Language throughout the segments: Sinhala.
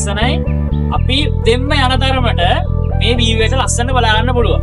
ලස්සනයි. අපි දෙන්න යන තරමට මේ view එක ලස්සනට බලා ගන්න පුළුවන්.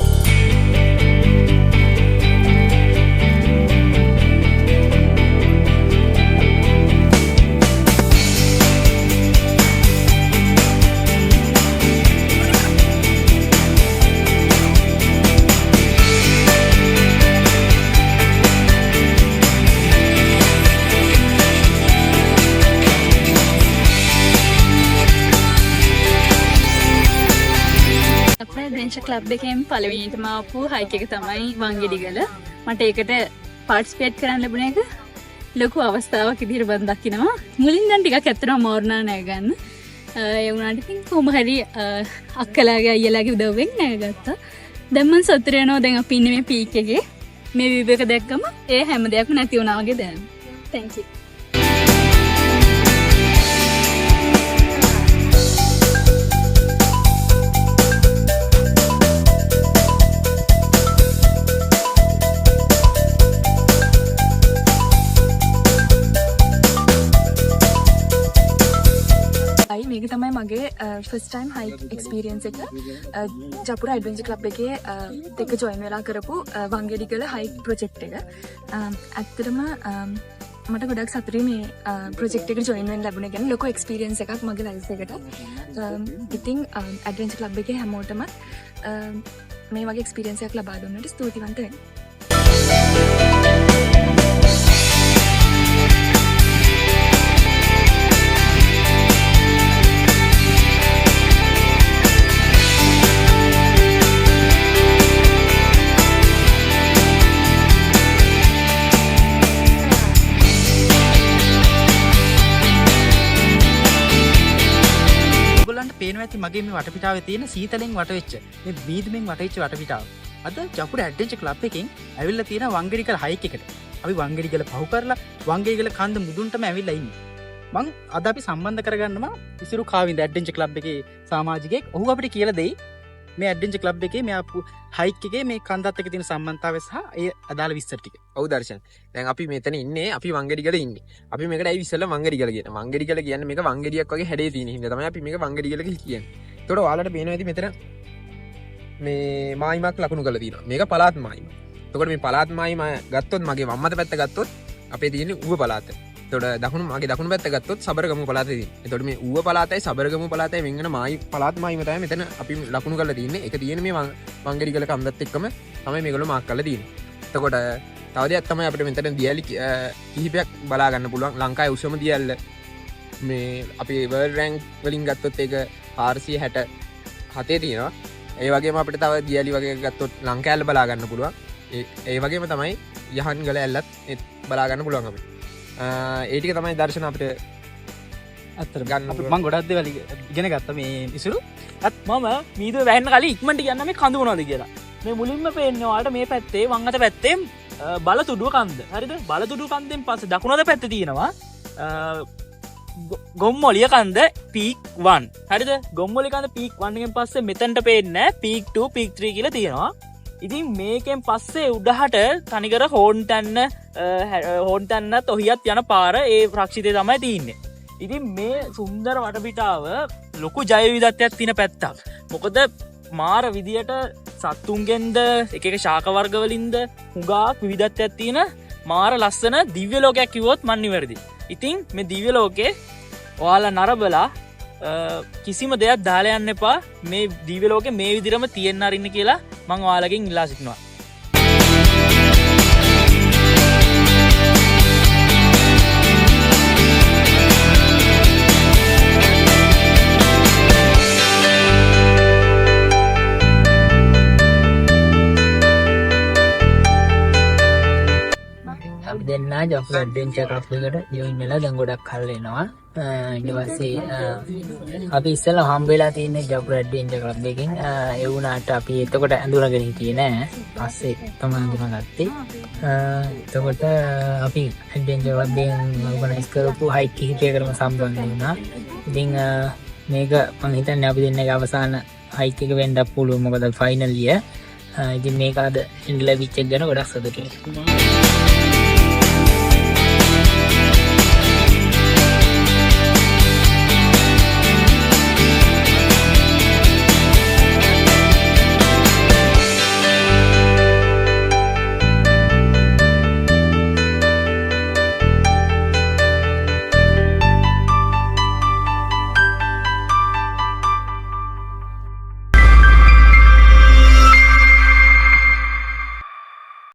ක්ලබ් එකෙන් පළවෙනිටම ආපු හයික් එක තමයි වංගෙඩිගල. මට ඒකට පාර්ටිසිපේට් කරන්න ලැබුණ එක ලොකු අවස්ථාවක් විදිහට මම දකිනවා. මුලින් නම් ටිකක් ඇත්තටම මෝරනා නෑ ගන්න. ඒ වුණාට ඉතින් කොහොම හරි අක්කලාගේ අයියලාගේ උදව්වෙන් නෑගත්තා. දැන් මම සතුටු වෙනවා දැන් අපි ඉන්නේ මේ පීක් එකේ. මේ view එක දැක්කම ඒ හැම දෙයක්ම නැති වුණා වගේ දැනෙනවා. Thank you. මේක තමයි මගේ ෆස්ට් ටයිම් හයික් එක්ස්පීරියන්ස් එක. ජපුර ඇඩ්වෙන්චර් ක්ලබ් එකේ එක ජොයින් වෙලා කරපු වංගෙඩිගල හයික් ප්‍රොජෙක්ට් එක. ඇත්තටම මට ගොඩක් සතුටුයි මේ ප්‍රොජෙක්ට් එකට ජොයින් වෙන්න ලැබුණ ගැන. ලොකු එක්ස්පීරියන්ස් එකක් මගේ ලයිෆ් එකට. ඉතින් ඇඩ්වෙන්චර් ක්ලබ් එකේ හැමෝටම මේ වගේ එක්ස්පීරියන්ස් එකක් ලබා දුන්නට ස්තුතිවන්ත වෙනවා. පේනවා ඇති මගේ මේ වටපිටාවේ තියෙන සීතලෙන් වටවෙච්ච මේ බීදුමින් වටවෙච්ච වටපිටාව. අද ජපුර ඇඩ්වෙන්චර් ක්ලබ් එකෙන් ඇවිල්ලා තියෙන වංගෙඩිගල හයික් එකට. අපි වංගෙඩිගල පහු කරලා වංගෙඩිගල කන්ද මුදුන්ටම ඇවිල්ලා ඉන්නේ. මං අද අපි සම්බන්ධ කරගන්නවා ඉසිරු කාවින්ද ඇඩ්වෙන්චර් ක්ලබ් එකේ සමාජිකයෙක්. ඔහු අපිට කියලා දෙයි මේ ඇඩ්වෙන්චර් ක්ලබ් එකේ මේ හයික් එකේ මේ කන්දත් එක්ක තියෙන සම්බන්ධතාවය සහ ඒ අදාළ විස්තර ටික. ඔව් දර්ශන්. දැන් අපි මෙතන ඉන්නේ අපි වංගෙඩිගල ඉන්නේ. අපි මේකට ඇයි ඉස්සෙල්ලා වංගෙඩිගල කියන. වංගෙඩිගල කියන්නේ මේක වංගෙඩියක් වගේ හැඩේ තියෙන හින්දා තමයි අපි මේක වංගෙඩිගල කියන්නේ. එතකොට ඔයාලට පේනවා ඇති මෙතන මේ මායිමක් ලකුණු කරලා තියෙනවා. මේක පළාත් මායිම. එතකොට මේ පළාත් මායිම ගත්තොත් මගේ වම් අත පැත්ත ගත්තොත් අපේ තියෙන්නේ ඌව පළාත. එතකොට මගේ දකුණු පැත්ත ගත්තොත් සබරගමු පළාතේ තියෙන්නේ. එතකොට මේ ඌව පළාතයි සබරගමු පළාතයි වෙන පළාත් මායිම තමයි මෙතන අපි ලකුණු කරලා තියෙන්නේ. ඒක තියෙන්නේ මේ වංගෙඩිගල කන්දත් එක්කම තමයි මේගොල්ලෝ මාක් කරලා තියෙන්නේ. එතකොට තව දෙයක් තමයි අපිට මෙතන දියැලි කිහිපයක් බලා ගන්න පුළුවන්. ලංකාවේ උසම දියැල්ල මේ අපි වර්ල්ඩ් රැන්ක් වලින් ගත්තොත් ඒක 467 තියෙනවා. ඒ වගේම අපිට තව දියැලි වගේ ගත්තොත් ලංකාවල බලා ගන්න පුළුවන්. ඒ වගේම තමයි යහන්ගල ඇල්ලත් බලා ගන්න පුළුවන් අපිට. ඒ ටික තමයි දර්ශන අපිට අත්තර ගන්න. මම ගොඩක් දේවල් ඉගෙන ගත්තා මේ ඉසුරු. මම මීදුව වැහෙන්න කලින් ඉක්මනට කියන්න මේ කඳු මොනවද කියලා. මේ මුලින්ම පේන්නේ ඔයාලට මේ පැත්තේ වම් අත පැත්තේ බලතුඩුව කන්ද. හරිද? බලතුඩුව කන්දෙන් පස්සේ දකුණු අත පැත්තේ තියෙනවා ගොම්මොලිය කන්ද පීක් 1. හරිද? ගොම්මොලිය කන්ද පීක් 1 එකෙන් පස්සේ මෙතනට පේන්නේ පීක් 2 පීක් 3 කියලා තියෙනවා. ඉතින් මේකෙන් පස්සේ උඩහට තනිකර හෝන් තැන්නත් ඔහියත් යන පාර ඒ රක්ෂිතය තමයි තියෙන්නේ. ඉතින් මේ සුන්දර වටපිටාව ලොකු ජය විවිධත්වයක් තියෙන පැත්තක්. මොකද මාර විදියට සත්තුන්ගෙන්ද එක ශාක වර්ග වලින්ද හුඟක් විවිධත්වයක් තියෙන මාර ලස්සන දිව්‍ය ලෝකයක් කිව්වොත් මන් නිවැරදි. ඉතින් මේ දිව්‍ය ලෝකේ ඔයාලා නරබලා කිසිම දෙයක් දාලා යන්න එපා. මේ දිව්‍ය ලෝකේ මේ විදිහටම තියෙන්න අරින්න කියලා මම ඔයාලගෙන් ඉල්ලා සිටිනවා. අපි දෙන්න ජපුර ඇඩ්වෙන්චර් ක්ලබ් එකට ජොයින් වෙලා දැන් ගොඩක් කල් වෙනවා. ඊට පස්සේ අපි ඉස්සෙල්ලා හම්බ වෙලා තින්නේ ජපුර ඇඩ්වෙන්චර් ක්ලබ් එකෙන්. ඒ වුණාට අපි එතකොට ඇඳුරගෙන හිටියේ නෑ. පස්සේ තමයි අඳුනගත්තේ. එතකොට අපි ඇඩ්වෙන්චර් ක්ලබ් එකෙන් ඕගනයිස් කරපු හයික් කිහිපයකටම සම්බන්ධ වුණා. ඉතින් මේක මම හිතන්නේ අපි දෙන්නගේ අවසාන හයික් එක වෙන්නත් පුළුවන්. මොකද ෆයිනල් ඉයර්. ඉතින් මේක අද ඉන්ලවිච් එක ගැන ගොඩක් සතුටුයි.